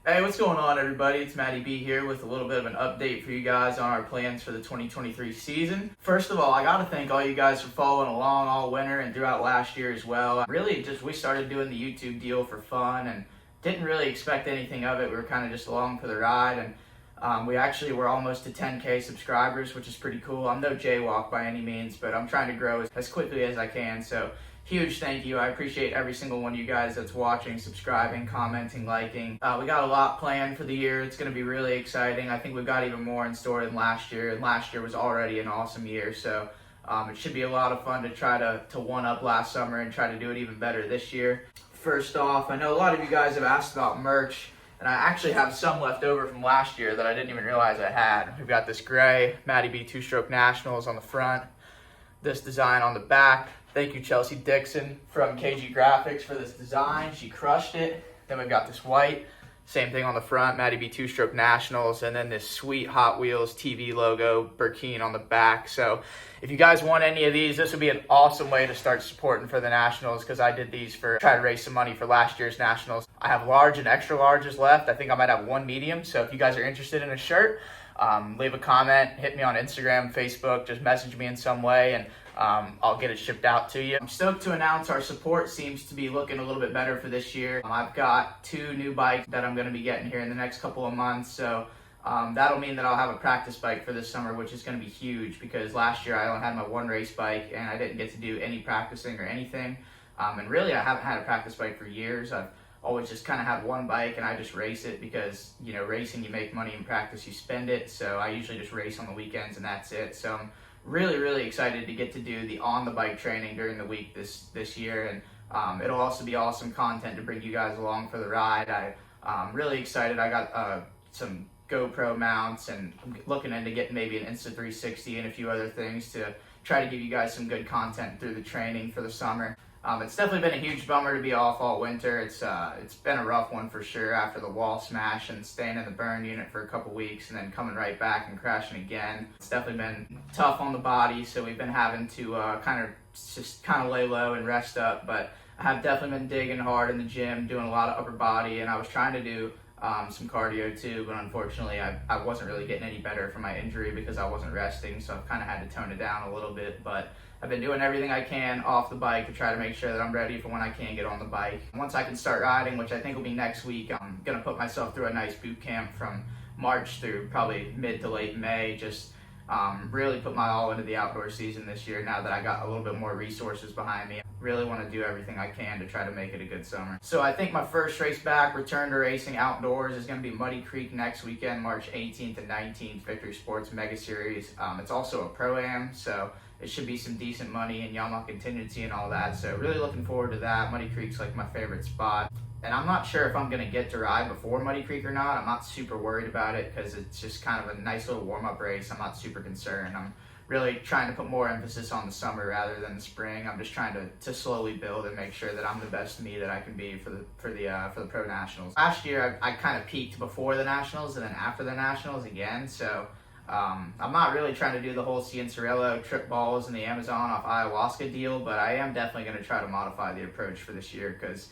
Hey, what's going on, everybody? It's Matty B here with a little bit of an update for you guys on our plans for the 2023 season. First of all, I got to thank all you guys for following along all winter and throughout last year as well. Really, we started doing the YouTube deal for fun and didn't really expect anything of it. We were kind of just along for the ride, and we actually were almost to 10K subscribers, which is pretty cool. I'm no jaywalk by any means, but I'm trying to grow as quickly as I can. So huge thank you. I appreciate every single one of you guys that's watching, subscribing, commenting, liking. We got a lot planned for the year. It's going to be really exciting. I think we've got even more in store than last year, and last year was already an awesome year. So it should be a lot of fun to try to one-up last summer and try to do it even better this year. First off, I know a lot of you guys have asked about merch, and I actually have some left over from last year that I didn't even realize I had. We've got this gray Matty B two-stroke Nationals on the front, this design on the back. Thank you, Chelsea Dixon from KG Graphics, for this design. She crushed it. Then we've got this white, same thing on the front, Matty B two-stroke Nationals, and then this sweet Hot Wheels TV logo, Burkeen, on the back. So if you guys want any of these, this would be an awesome way to start supporting for the Nationals, because I did these for try to raise some money for last year's Nationals. I have large and extra larges left. I think I might have one medium. So if you guys are interested in a shirt, leave a comment, hit me on Instagram, Facebook, just message me in some way, and I'll get it shipped out to you. I'm stoked to announce our support seems to be looking a little bit better for this year. I've got 2 new bikes that I'm going to be getting here in the next couple of months, so that'll mean that I'll have a practice bike for this summer, which is going to be huge, because last year I only had my one race bike and I didn't get to do any practicing or anything. And really, I haven't had a practice bike for years. I've always just kind of had one bike and I just race it because, you know, racing, you make money, in practice you spend it. So I usually just race on the weekends and that's it. So I'm really excited to get to do the on the bike training during the week this year, and it'll also be awesome content to bring you guys along for the ride. I'm really excited. I got some GoPro mounts, and I'm looking into getting maybe an Insta360 and a few other things to try to give you guys some good content through the training for the summer. It's definitely been a huge bummer to be off all winter. It's been a rough one for sure, after the wall smash and staying in the burn unit for a couple weeks and then coming right back and crashing again. It's definitely been tough on the body, so we've been having to kind of lay low and rest up. But I have definitely been digging hard in the gym, doing a lot of upper body, and I was trying to do some cardio too, but unfortunately I wasn't really getting any better from my injury because I wasn't resting, so I've kind of had to tone it down a little bit. But I've been doing everything I can off the bike to try to make sure that I'm ready for when I can get on the bike. Once I can start riding, which I think will be next week, I'm going to put myself through a nice boot camp from March through probably mid to late May. Just really put my all into the outdoor season this year now that I got a little bit more resources behind me. Really want to do everything I can to try to make it a good summer. So I think my first race back, return to racing outdoors, is going to be Muddy Creek next weekend, March 18th and 19th, Victory Sports Mega Series. It's also a Pro-Am, so it should be some decent money and Yamaha contingency and all that. So really looking forward to that. Muddy Creek's like my favorite spot. And I'm not sure if I'm going to get to ride before Muddy Creek or not. I'm not super worried about it because it's just kind of a nice little warm-up race. I'm not super concerned. I'm really trying to put more emphasis on the summer rather than the spring. I'm just trying to slowly build and make sure that I'm the best me that I can be for the Pro Nationals. Last year I kind of peaked before the Nationals and then after the Nationals again. So I'm not really trying to do the whole Cianciarulo trip balls and the Amazon off ayahuasca deal, but I am definitely going to try to modify the approach for this year, because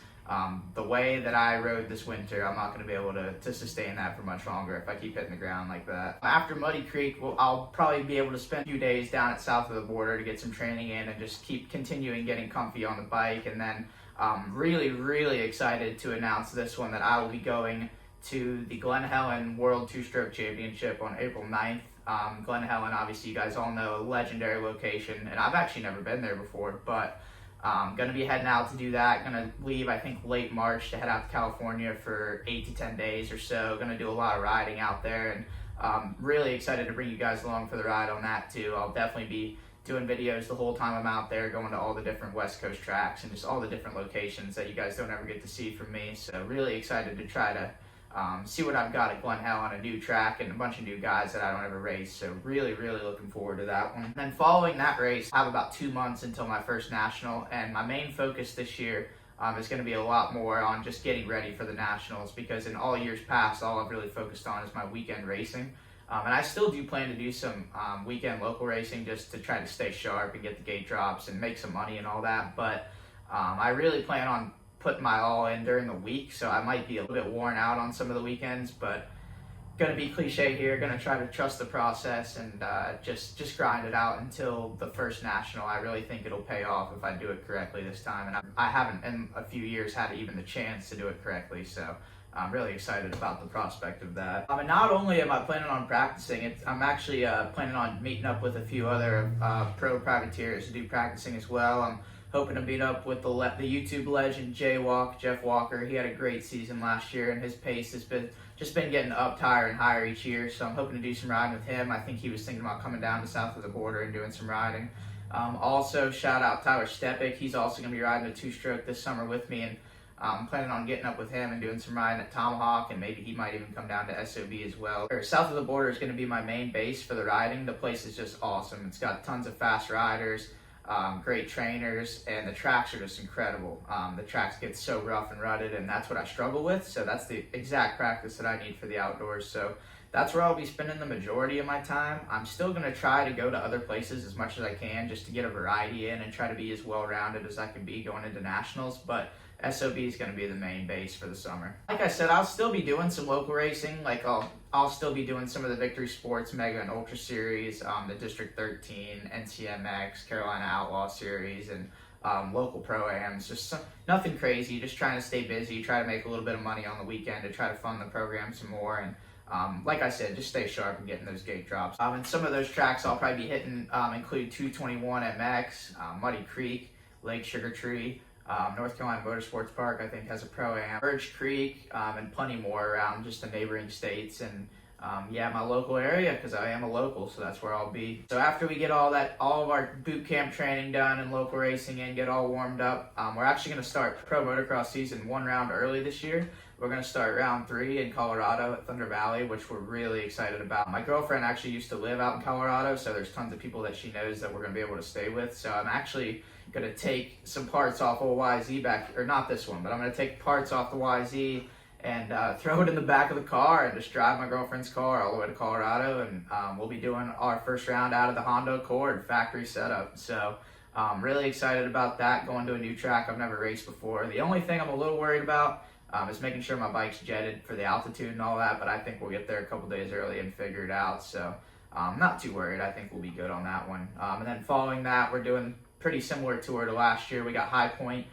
the way that I rode this winter, I'm not going to be able to sustain that for much longer if I keep hitting the ground like that. After Muddy Creek, I'll probably be able to spend a few days down at south of the border to get some training in and just keep continuing getting comfy on the bike. And then really excited to announce this one, that I will be going to the Glen Helen World Two-Stroke Championship on April 9th. Glen Helen, obviously you guys all know, a legendary location, and I've actually never been there before, but going to be heading out to do that. Going to leave, I think, late March to head out to California for 8 to 10 days or so. Going to do a lot of riding out there, and really excited to bring you guys along for the ride on that too. I'll definitely be doing videos the whole time I'm out there, going to all the different West Coast tracks and just all the different locations that you guys don't ever get to see from me. So really excited to try to see what I've got at Glen Helen, a new track and a bunch of new guys that I don't ever race. So really looking forward to that one. And then following that race, I have about 2 months until my first national, and my main focus this year is going to be a lot more on just getting ready for the nationals, because in all years past, all I've really focused on is my weekend racing. And I still do plan to do some weekend local racing just to try to stay sharp and get the gate drops and make some money and all that. But I really plan on putting my all in during the week, so I might be a little bit worn out on some of the weekends, but gonna be cliche here, gonna try to trust the process and just grind it out until the first national. I really think it'll pay off if I do it correctly this time, and I haven't in a few years had even the chance to do it correctly, so I'm really excited about the prospect of that. And not only am I planning on practicing, I'm actually planning on meeting up with a few other pro privateers to do practicing as well. I'm hoping to meet up with the YouTube legend Jeff Walker. He had a great season last year, and his pace has been getting up higher and higher each year, so I'm hoping to do some riding with him. I think he was thinking about coming down to south of the border and doing some riding. Also, shout out Tyler Stepik. He's also going to be riding a two-stroke this summer with me, and I'm planning on getting up with him and doing some riding at Tomahawk, and maybe he might even come down to SOB as well. South of the border is going to be my main base for the riding. The place is just awesome. It's got tons of fast riders, great trainers, and the tracks are just incredible. The tracks get so rough and rutted, and that's what I struggle with, so that's the exact practice that I need for the outdoors. So that's where I'll be spending the majority of my time. I'm still going to try to go to other places as much as I can just to get a variety in and try to be as well-rounded as I can be going into nationals, but SOB is going to be the main base for the summer. Like I said, I'll still be doing some local racing. Like I'll still be doing some of the Victory Sports Mega and Ultra Series, the District 13, NCMX, Carolina Outlaw Series, and local pro-ams. Just nothing crazy, just trying to stay busy, try to make a little bit of money on the weekend to try to fund the program some more, and like I said, just stay sharp and getting those gate drops. And some of those tracks I'll probably be hitting include 221 MX, Muddy Creek, Lake Sugar Tree, North Carolina Motorsports Park, I think, has a pro-am, Birch Creek, and plenty more around just the neighboring states, and yeah, my local area, because I am a local, so that's where I'll be. So after we get all of our boot camp training done and local racing and get all warmed up, we're actually going to start pro motocross season one round early this year. We're going to start round 3 in Colorado at Thunder Valley, which we're really excited about. My girlfriend actually used to live out in Colorado, so there's tons of people that she knows that we're going to be able to stay with. So I'm actually going to take some parts off of YZ back, or not this one, but I'm going to take parts off the YZ and throw it in the back of the car and just drive my girlfriend's car all the way to Colorado, and we'll be doing our first round out of the Honda Accord factory setup. So really excited about that, going to a new track I've never raced before. The only thing I'm a little worried about is making sure my bike's jetted for the altitude and all that, but I think we'll get there a couple days early and figure it out. So not too worried. I think we'll be good on that one. And then following that, we're doing pretty similar tour to last year. We got High Point,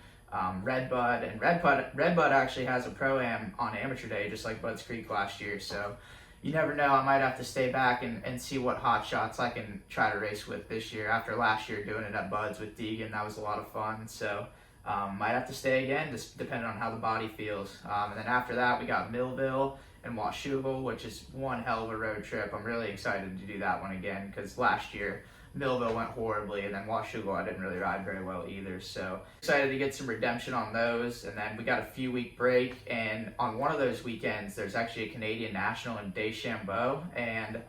Redbud, and Redbud actually has a pro-am on amateur day, just like Bud's Creek last year. So you never know, I might have to stay back and see what hot shots I can try to race with this year. After last year doing it at Bud's with Deegan, that was a lot of fun. So might have to stay again, just depending on how the body feels. And then after that, we got Millville and Washougal, which is one hell of a road trip. I'm really excited to do that one again, because last year Millville went horribly, and then Washougal I didn't really ride very well either. So excited to get some redemption on those. And then we got a few week break, and on one of those weekends there's actually a Canadian National in Deschambault, and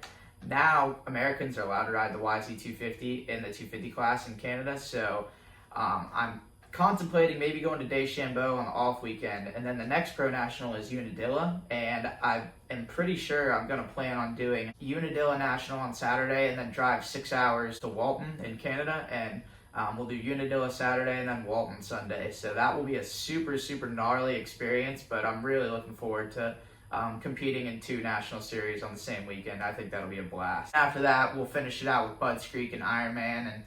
now Americans are allowed to ride the YZ250 in the 250 class in Canada. So I'm contemplating maybe going to Deschambault on the off weekend, and then the next pro national is Unadilla, and I am pretty sure I'm going to plan on doing Unadilla National on Saturday and then drive 6 hours to Walton in Canada, and we'll do Unadilla Saturday and then Walton Sunday. So that will be a super gnarly experience, but I'm really looking forward to competing in 2 national series on the same weekend. I think that'll be a blast. After that, we'll finish it out with Bud's Creek and Ironman, and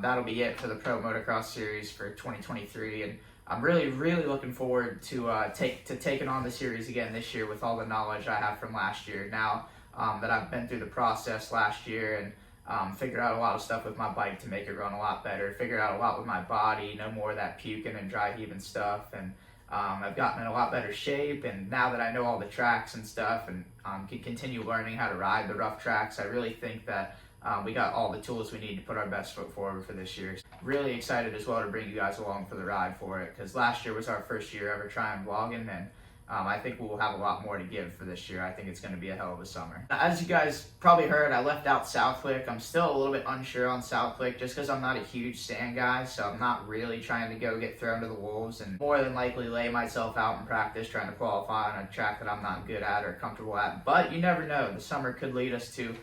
that'll be it for the Pro Motocross Series for 2023, and I'm really looking forward to taking on the series again this year with all the knowledge I have from last year. Now that I've been through the process last year and figured out a lot of stuff with my bike to make it run a lot better, figured out a lot with my body, no more of that puking and dry heaving stuff, and I've gotten in a lot better shape. And now that I know all the tracks and stuff and can continue learning how to ride the rough tracks, I really think that we got all the tools we need to put our best foot forward for this year. Really excited as well to bring you guys along for the ride for it, because last year was our first year ever trying vlogging, and I think we'll have a lot more to give for this year. I think it's going to be a hell of a summer. As you guys probably heard, I left out Southwick. I'm still a little bit unsure on Southwick just because I'm not a huge sand guy, so I'm not really trying to go get thrown to the wolves and more than likely lay myself out in practice trying to qualify on a track that I'm not good at or comfortable at. But you never know. The summer could lead us to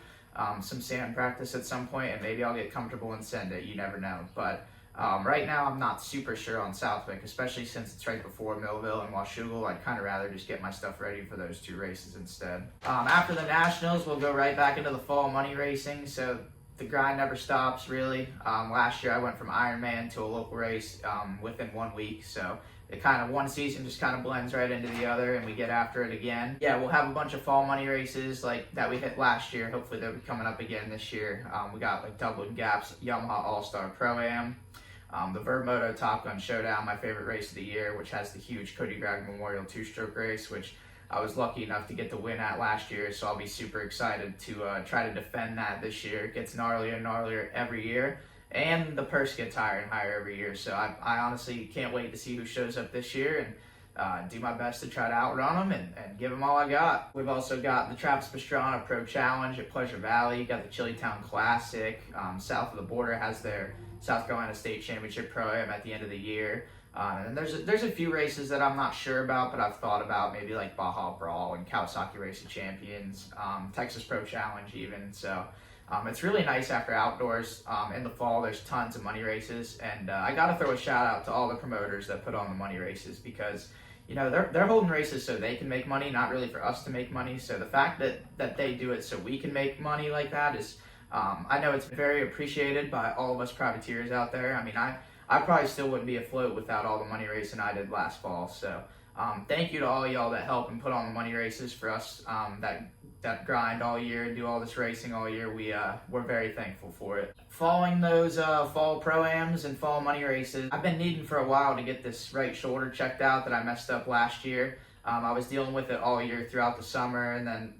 some sand practice at some point, and maybe I'll get comfortable and send it. You never know. But Right now, I'm not super sure on Southwick, especially since it's right before Millville and Washougal. I'd kind of rather just get my stuff ready for those 2 races instead. After the Nationals, we'll go right back into the fall money racing. So the grind never stops, really. Last year, I went from Ironman to a local race within 1 week. So it kind of, one season just kind of blends right into the other, and we get after it again. Yeah, we'll have a bunch of fall money races like that we hit last year. Hopefully they'll be coming up again this year. We got like Dublin Gaps Yamaha All-Star Pro-Am, the Vermoto Top Gun Showdown, my favorite race of the year, which has the huge Cody Gregg Memorial 2-stroke race, which I was lucky enough to get the win at last year, so I'll be super excited to try to defend that this year. It gets gnarlier and gnarlier every year, and the purse gets higher and higher every year, so I honestly can't wait to see who shows up this year and do my best to try to outrun them and give them all I got. We've also got the Travis Pastrana Pro Challenge at Pleasure Valley, got the Chillytown Classic, south of the border has their South Carolina State Championship Pro-Am at the end of the year. And there's a few races that I'm not sure about, but I've thought about, maybe like Baja Brawl and Kawasaki Race of Champions, Texas Pro Challenge even. So it's really nice after outdoors. In the fall, there's tons of money races, and I got to throw a shout out to all the promoters that put on the money races, because they're holding races so they can make money, not really for us to make money. So the fact that they do it so we can make money like that is, I know it's very appreciated by all of us privateers out there. I mean, I probably still wouldn't be afloat without all the money racing I did last fall. So thank you to all y'all that help and put on the money races for us, that grind all year and do all this racing all year. We're very thankful for it. Following those fall Pro-Ams and fall money races, I've been needing for a while to get this right shoulder checked out that I messed up last year. I was dealing with it all year throughout the summer, and then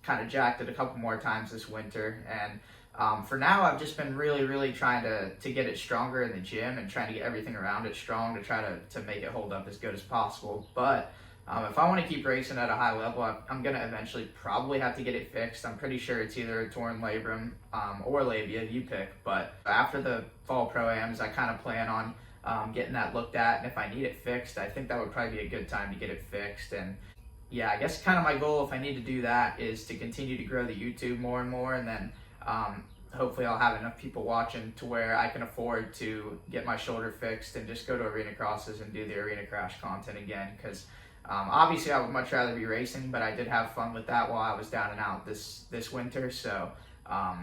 kind of jacked it a couple more times this winter. And for now, I've just been really trying to get it stronger in the gym and trying to get everything around it strong to try to make it hold up as good as possible. But if I want to keep racing at a high level, I'm going to eventually probably have to get it fixed. I'm pretty sure it's either a torn labrum or labia, you pick. But after the fall Pro-Ams, I kind of plan on getting that looked at. And if I need it fixed, I think that would probably be a good time to get it fixed. And yeah, I guess kind of my goal, if I need to do that, is to continue to grow the YouTube more and more, and then hopefully I'll have enough people watching to where I can afford to get my shoulder fixed and just go to arena crosses and do the arena crash content again, because obviously I would much rather be racing, but I did have fun with that while I was down and out this winter. So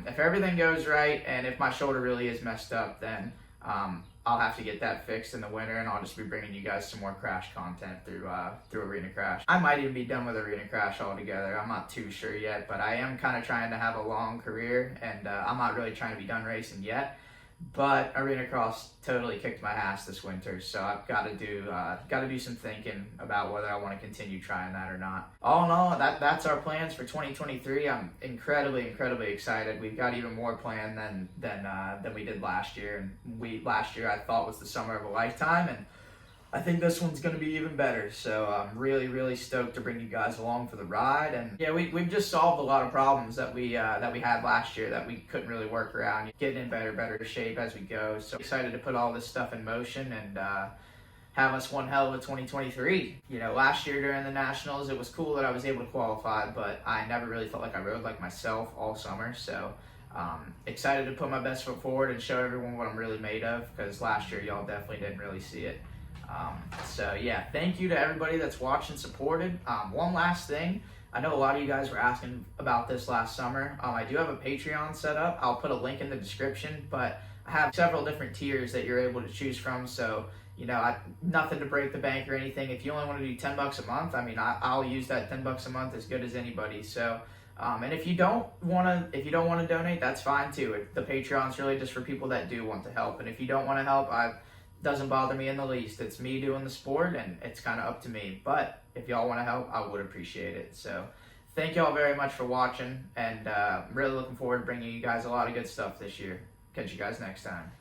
if everything goes right and if my shoulder really is messed up, then I'll have to get that fixed in the winter, and I'll just be bringing you guys some more crash content through Arena Crash. I might even be done with Arena Crash altogether. I'm not too sure yet, but I am kind of trying to have a long career, and I'm not really trying to be done racing yet. But Arena Cross totally kicked my ass this winter, so I've got to do some thinking about whether I want to continue trying that or not. All in all, that's our plans for 2023. I'm incredibly excited. We've got even more planned than we did last year, and last year I thought was the summer of a lifetime, and I think this one's going to be even better. So I'm really stoked to bring you guys along for the ride. And yeah, we've just solved a lot of problems that we had last year that we couldn't really work around, getting in better shape as we go. So excited to put all this stuff in motion and have us one hell of a 2023. Last year during the Nationals, it was cool that I was able to qualify, but I never really felt like I rode like myself all summer. So excited to put my best foot forward and show everyone what I'm really made of, because last year y'all definitely didn't really see it. So yeah, thank you to everybody that's watched and supported. One last thing, I know a lot of you guys were asking about this last summer. I do have a Patreon set up. I'll put a link in the description, but I have several different tiers that you're able to choose from. So, nothing to break the bank or anything. If you only want to do $10 a month, I mean, I'll use that $10 a month as good as anybody. So, and if you don't want to donate, that's fine too. The Patreon's really just for people that do want to help. And if you don't want to help, doesn't bother me in the least. It's me doing the sport, and it's kind of up to me. But if y'all want to help, I would appreciate it. So thank y'all very much for watching, and really looking forward to bringing you guys a lot of good stuff this year. Catch you guys next time.